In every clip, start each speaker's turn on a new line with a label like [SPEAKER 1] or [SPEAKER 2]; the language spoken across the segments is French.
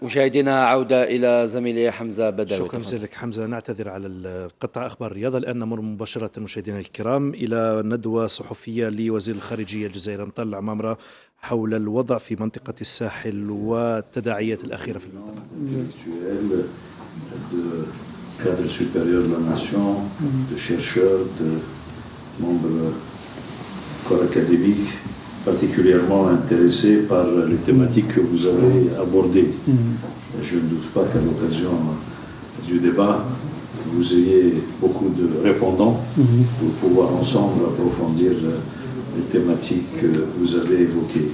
[SPEAKER 1] مشاهدينا عودة إلى زميلي حمزة بدوي.
[SPEAKER 2] شكرا جزيلا لك حمزة. نعتذر على القطع أخبار الرياضة، الآن نمر مباشرة مشاهدينا الكرام إلى ندوة صحفية لوزير الخارجية الجزائري مطلع مامرة حول الوضع في منطقة الساحل والتداعيات الأخيرة في المنطقة.
[SPEAKER 3] cadre supérieur de la nation, de chercheurs, de membres corps académiques particulièrement intéressés par les thématiques que vous avez abordées. Je ne doute pas qu'à l'occasion du débat, vous ayez beaucoup de répondants pour pouvoir ensemble approfondir les thématiques que vous avez évoquées.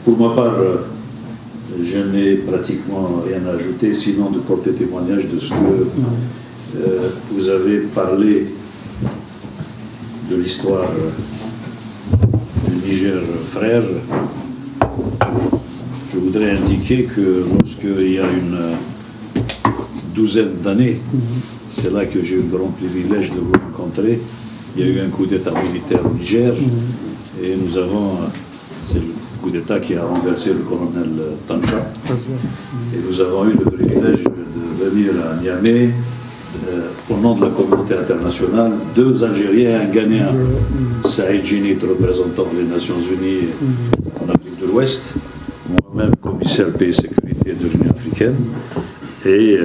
[SPEAKER 3] Pour ma part, je n'ai pratiquement rien à ajouter, sinon de porter témoignage de ce que vous avez parlé de l'histoire du Niger frère. Je voudrais indiquer que lorsqu'il y a une douzaine d'années, c'est là que j'ai eu le grand privilège de vous rencontrer, il y a eu un coup d'État militaire au Niger, et nous avons... c'est le coup d'État qui a renversé le colonel Tancha. Et nous avons eu le privilège de venir à Niamey au nom de la communauté internationale, deux Algériens et un Ghanéen. Saïd Djinit, représentant les Nations Unies en Afrique de l'Ouest, moi-même commissaire paix et sécurité de l'Union africaine, et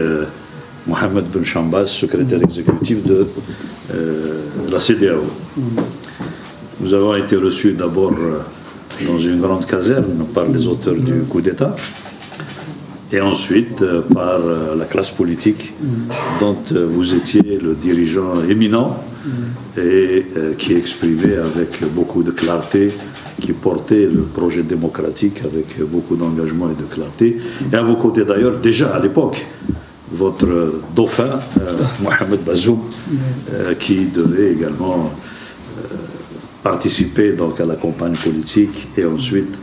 [SPEAKER 3] Mohamed Ben Chambas, secrétaire exécutif de la CEDEAO. Nous avons été reçus d'abord dans une grande caserne par les auteurs du coup d'État, et ensuite par la classe politique dont vous étiez le dirigeant éminent et qui exprimait avec beaucoup de clarté, qui portait le projet démocratique avec beaucoup d'engagement et de clarté. Et à vos côtés d'ailleurs, déjà à l'époque, votre dauphin, Mohamed Bazoum, qui devait également participer donc à la campagne politique et ensuite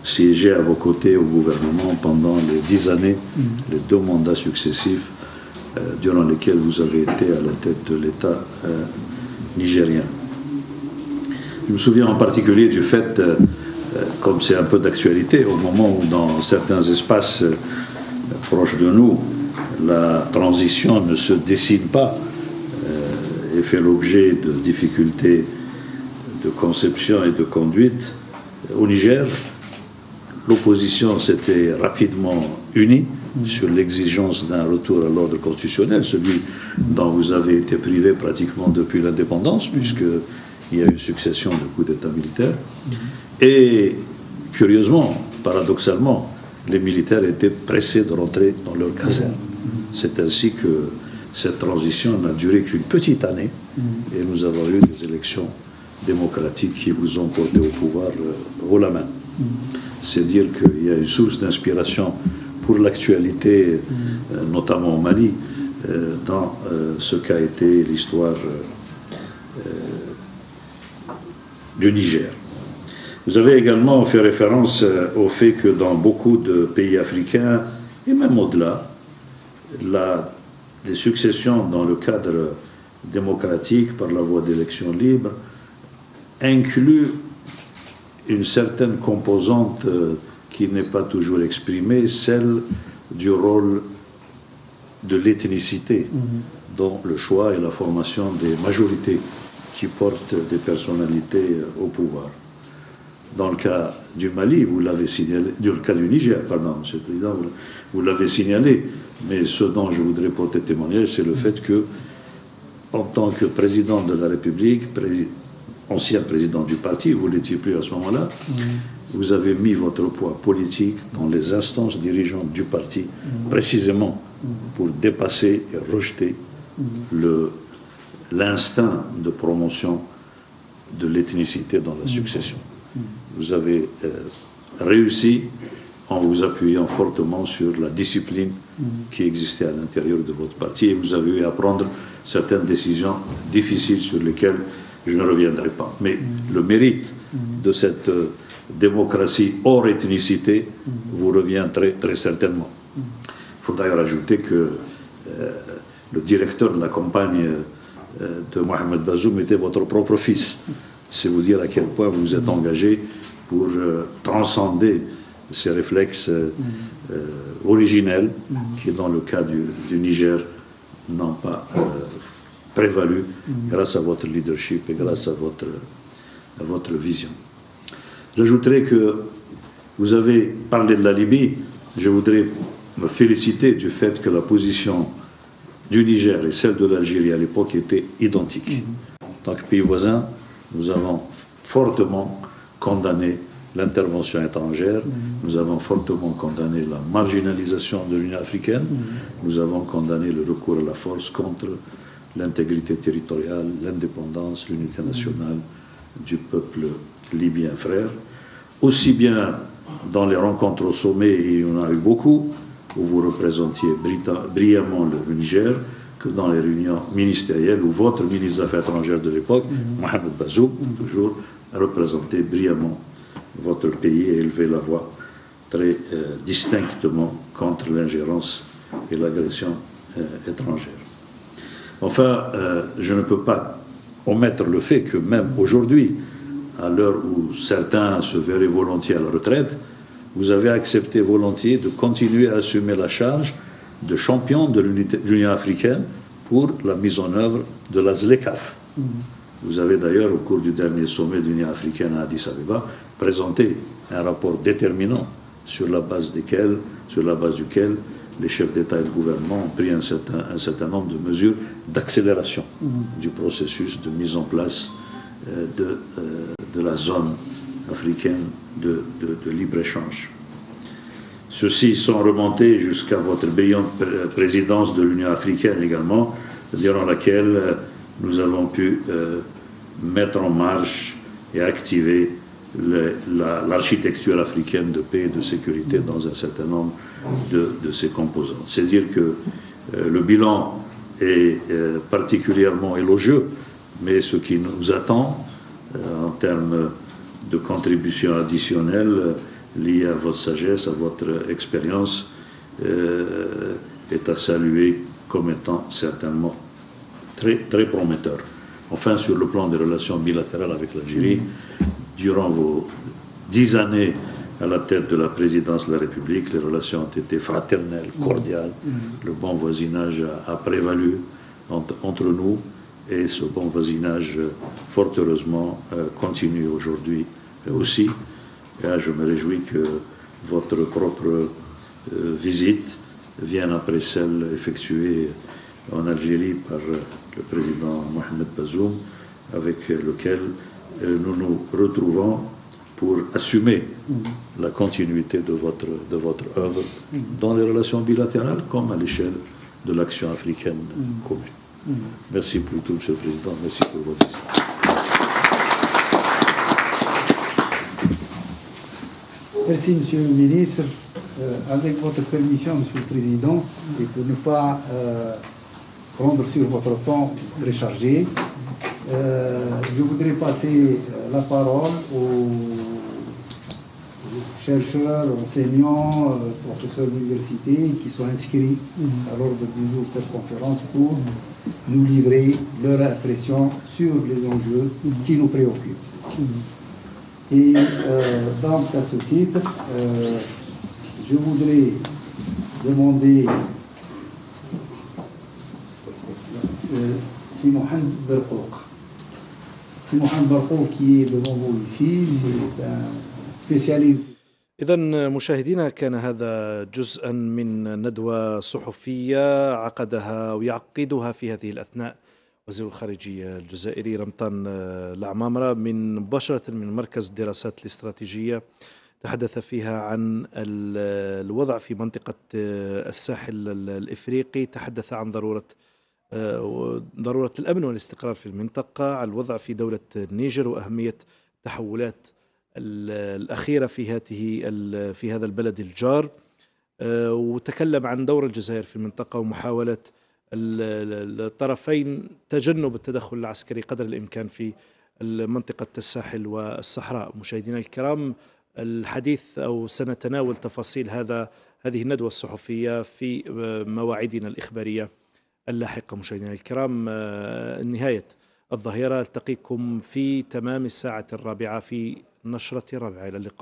[SPEAKER 3] siéger à vos côtés au gouvernement pendant les 10 années, les 2 mandats successifs durant lesquels vous avez été à la tête de l'État nigérien. Je me souviens en particulier du fait, comme c'est un peu d'actualité, au moment où dans certains espaces proches de nous, la transition ne se dessine pas et fait l'objet de difficultés de conception et de conduite. Au Niger, l'opposition s'était rapidement unie sur l'exigence d'un retour à l'ordre constitutionnel, celui dont vous avez été privé pratiquement depuis l'indépendance, puisqu'il y a eu une succession de coups d'État militaires. Et curieusement, paradoxalement, les militaires étaient pressés de rentrer dans leur caserne. C'est ainsi que cette transition n'a duré qu'une petite année, et nous avons eu des élections démocratiques qui vous ont porté au pouvoir haut la main. C'est dire qu'il y a une source d'inspiration pour l'actualité, notamment au Mali, dans ce qu'a été l'histoire du Niger. Vous avez également fait référence au fait que dans beaucoup de pays africains, et même au-delà, les successions dans le cadre démocratique par la voie d'élections libres inclut une certaine composante qui n'est pas toujours exprimée, celle du rôle de l'ethnicité dans le choix et la formation des majorités qui portent des personnalités au pouvoir. Dans le cas du Mali, vous l'avez signalé, dans le cas du Niger, pardon, Monsieur le Président, vous l'avez signalé, mais ce dont je voudrais porter témoignage, c'est le fait que, en tant que président de la République, ancien président du parti, vous ne l'étiez plus à ce moment-là, vous avez mis votre poids politique dans les instances dirigeantes du parti, précisément pour dépasser et rejeter l'instinct de promotion de l'ethnicité dans la succession. Vous avez réussi en vous appuyant fortement sur la discipline qui existait à l'intérieur de votre parti, et vous avez eu à prendre certaines décisions difficiles sur lesquelles je ne reviendrai pas. Mais le mérite de cette démocratie hors ethnicité vous revient très certainement. Il faut d'ailleurs ajouter que le directeur de la campagne de Mohamed Bazoum était votre propre fils. C'est vous dire à quel point vous êtes engagé pour transcender ces réflexes originels qui, dans le cas du Niger, n'ont pas prévalu grâce à votre leadership et grâce à votre vision. J'ajouterai que vous avez parlé de la Libye. Je voudrais me féliciter du fait que la position du Niger et celle de l'Algérie à l'époque étaient identiques. En tant que pays voisin, nous avons fortement condamné l'intervention étrangère, nous avons fortement condamné la marginalisation de l'Union africaine, nous avons condamné le recours à la force contre l'intégrité territoriale, l'indépendance, l'unité nationale du peuple libyen frère. Aussi bien dans les rencontres au sommet, et il y en a eu beaucoup, où vous représentiez brillamment le Niger, que dans les réunions ministérielles où votre ministre des Affaires étrangères de l'époque, Mohamed Bazoum, toujours représentait brillamment votre pays et élevait la voix très distinctement contre l'ingérence et l'agression étrangère. Enfin, je ne peux pas omettre le fait que même aujourd'hui, à l'heure où certains se verraient volontiers à la retraite, vous avez accepté volontiers de continuer à assumer la charge de champion de l'Union africaine pour la mise en œuvre de la ZLECAf. Vous avez d'ailleurs, au cours du dernier sommet de l'Union africaine à Addis Abeba, présenté un rapport déterminant sur la base duquel les chefs d'État et de gouvernement ont pris un certain nombre de mesures d'accélération du processus de mise en place de la zone africaine de libre-échange. Ceux-ci sont remontés jusqu'à votre brillante présidence de l'Union africaine également, durant laquelle nous avons pu mettre en marche et activer l'architecture africaine de paix et de sécurité dans un certain nombre de ses composants. C'est dire que le bilan est particulièrement élogieux, mais ce qui nous attend en termes de contribution additionnelle liée à votre sagesse, à votre expérience, est à saluer comme étant certainement très, très prometteur. Enfin, sur le plan des relations bilatérales avec l'Algérie, durant vos 10 années à la tête de la présidence de la République, les relations ont été fraternelles, cordiales. Le bon voisinage a prévalu entre nous et ce bon voisinage, fort heureusement, continue aujourd'hui aussi. Et je me réjouis que votre propre visite vienne après celle effectuée en Algérie par le président Mohamed Bazoum, avec lequel nous nous retrouvons pour assumer la continuité de votre œuvre dans les relations bilatérales comme à l'échelle de l'action africaine commune. Merci pour tout, Monsieur le Président. Merci pour votre visite.
[SPEAKER 4] Merci, Monsieur le Ministre. Avec votre permission, Monsieur le Président, et pour ne pas prendre sur votre temps très chargé, je voudrais passer la parole aux chercheurs, enseignants, professeurs d'université qui sont inscrits à l'ordre du jour de cette conférence pour nous livrer leur impression sur les enjeux qui nous préoccupent. Et donc, à ce titre, je voudrais demander si Mohamed Barkouk qui est devant vous ici, c'est un spécialiste.
[SPEAKER 2] إذن مشاهدينا، كان هذا جزءا من ندوة صحفية عقدها ويعقدها في هذه الأثناء وزير الخارجية الجزائري رمضان العمامرة مباشرة من مركز الدراسات الاستراتيجية. تحدث فيها عن الوضع في منطقة الساحل الإفريقي، تحدث عن ضرورة الأمن والاستقرار في المنطقة، على الوضع في دولة النيجر وأهمية التحولات الأخيرة في هذا البلد الجار، وتكلم عن دور الجزائر في المنطقة ومحاولة الطرفين تجنب التدخل العسكري قدر الإمكان في منطقة الساحل والصحراء. مشاهدينا الكرام، الحديث أو سنتناول تفاصيل هذه الندوة الصحفية في مواعيدنا الإخبارية اللاحقة. مشاهدينا الكرام، نهاية الظهيرة، التقيكم في تمام الساعة 4 في نشرة 4. إلى اللقاء.